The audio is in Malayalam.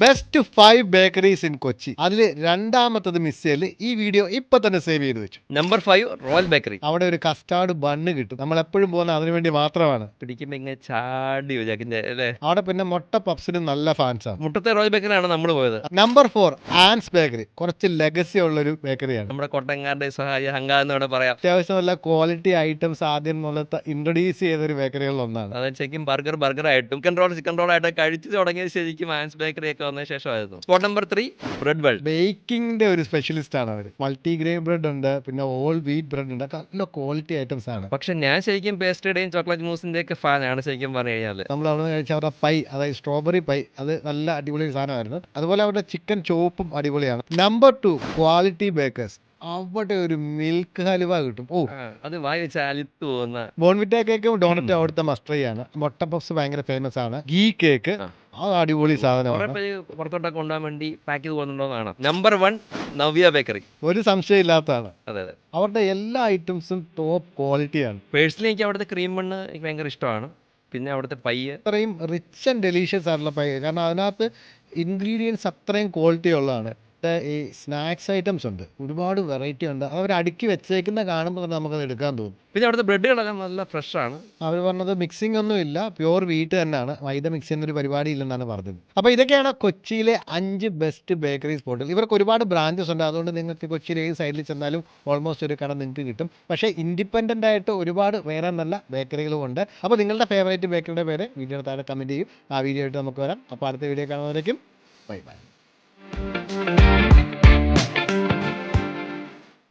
Best 5 bakeries in Kochi. അതിൽ രണ്ടാമത്തത് മിസ് ചെയ്യല്. ഈ വീഡിയോ ഇപ്പൊ തന്നെ സേവ് ചെയ്ത് വെച്ചു. Number 5 royal bakery. അവിടെ ഒരു കസ്റ്റാർഡ് ബണ്ണ് കിട്ടും. നമ്മൾ എപ്പോഴും പോകുന്ന അതിനു വേണ്ടി മാത്രമാണ്. പിടിക്കുമ്പോ ഇങ്ങനെ ചാടി ജാക്കിന്റെ അല്ലേ. അവിടെ പിന്നെ മുട്ട പപ്സിന് നല്ല ഫാൻസാണ്. മുട്ടത്തെ റോയൽ ബേക്കറിയാണ് നമ്മൾ പോയത്. Number 4 Ann's bakery. കുറച്ച് ലെഗസി ഉള്ളൊരു ബേക്കറിയാണ്. നമ്മുടെ കൊട്ടങ്ങാരുടെ സഹായ ഹങ്ക എന്ന് വേണം പറയാം. അത്യാവശ്യം നല്ല ക്വാളിറ്റി ഐറ്റംസ് ആദ്യം മുതലത്തെ ഇൻട്രൊഡ്യൂസ് ചെയ്തൊരു ബേക്കറികളിൽ ഒന്നാണ്. അതായത് ശരിക്കും ബർഗർ ആയിട്ടും ചിക്കൻ റോൾ ആയിട്ടും കഴിച്ചു തുടങ്ങിയത് ശരിക്കും ആൻസ് ബേക്കറി ഒക്കെ വന്ന ശേഷമായിരുന്നു. Spot number 3 bread world. ബേക്കിംഗിന്റെ ഒരു സ്പെഷ്യലിസ്റ്റ് ആണ് അവർ. മൾട്ടിഗ്രെയിൻ ബ്രെഡ് ഉണ്ട്, പിന്നെ ഓൾ വീറ്റ് ബ്രെഡ് ഉണ്ട്. നല്ല ക്വാളിറ്റി ഐറ്റംസ് ആണ്. പക്ഷെ ഞാൻ ശരിക്കും പേസ്ട്രിയുടെയും ചോക്ലേറ്റ് മൂസിന്റെ ഒക്കെ ഫാനാണ് ശരിക്കും പറഞ്ഞു കഴിഞ്ഞാൽ. നമ്മൾ അവിടെ കഴിച്ച അവരുടെ പൈ, അതായത് സ്ട്രോബെറി പൈ, അത് നല്ല അടിപൊളി സാധനമായിരുന്നു. അതുപോലെ അവരുടെ ചിക്കൻ ചോപ്പും അടിപൊളിയാണ്. Number 2 quality bakers. അവിടെ ഒരു മിൽക്ക് ഹലുവ കിട്ടും. അത് വായി വെച്ച് അലുത്തു പോകുന്ന. ബോൺവിറ്റ കേക്കും ഡോണറ്റും അവിടുത്തെ മസ്റ്ററിയാണ്. മുട്ട പപ്സ് ഭയങ്കര ഫേമസ് ആണ്. ഗീ കേക്ക് അത് അടിപൊളി സാധനമാണ്. പുറത്തോട്ടൊക്കെ കൊണ്ടുപോകാൻ വേണ്ടി പാക്ക് ചെയ്ത് പോകുന്നുണ്ടോന്നാണ്. Number 1 Navya bakery. ഒരു സംശയം ഇല്ലാത്തതാണ്. അതെ. അവരുടെ എല്ലാ ഐറ്റംസും ടോപ്പ് ക്വാളിറ്റിയാണ്. പേഴ്സണലി എനിക്ക് അവിടുത്തെ ക്രീം ബണ്ണ് എനിക്ക് ഭയങ്കര ഇഷ്ടമാണ്. പിന്നെ അവിടുത്തെ പൈ അത്രയും റിച്ച് ആൻഡ് ഡെലീഷ്യസ് ആയിട്ടുള്ള പൈ. കാരണം അതിനകത്ത് ഇൻഗ്രീഡിയൻസ് അത്രയും ക്വാളിറ്റി ഉള്ളതാണ്. ഈ സ്നാക്സ് ഐറ്റംസ് ഉണ്ട്, ഒരുപാട് വെറൈറ്റി ഉണ്ട്. അവർ അടുക്കി വെച്ചേക്കുന്ന കാണുമ്പോൾ തന്നെ നമുക്കത് എടുക്കാൻ തോന്നും. പിന്നെ അവിടുത്തെ ബ്രെഡുകളെല്ലാം നല്ല ഫ്രഷ് ആണ്. അവർ പറഞ്ഞത് മിക്സിംഗ് ഒന്നും ഇല്ല, പ്യുവർ വീട്ട് തന്നെയാണ്, മൈദ മിക്സ് ചെയ്യുന്ന ഒരു പരിപാടി ഇല്ലെന്നാണ് പറഞ്ഞത്. അപ്പോൾ ഇതൊക്കെയാണ് കൊച്ചിയിലെ 5 ബെസ്റ്റ് ബേക്കറി സ്പോട്ടുകൾ. ഇവർക്ക് ഒരുപാട് ബ്രാഞ്ചസ് ഉണ്ട്. അതുകൊണ്ട് നിങ്ങൾക്ക് കൊച്ചിയിൽ ഏത് സൈഡിൽ ചെന്നാലും ഓൾമോസ്റ്റ് ഒരു കട നിങ്ങൾക്ക് കിട്ടും. പക്ഷേ ഇൻഡിപെൻഡൻ്റ് ആയിട്ട് ഒരുപാട് വേറെ നല്ല ബേക്കറികളും ഉണ്ട്. അപ്പോൾ നിങ്ങളുടെ ഫേവറേറ്റ് ബേക്കറിയുടെ പേര് വീഡിയോയുടെ താഴെ കമൻറ്റ് ചെയ്യും. ആ വീഡിയോ ആയിട്ട് നമുക്ക് വരാം. അപ്പോൾ അടുത്ത വീഡിയോ കാണുന്നവരേക്കും ബൈ ബൈ.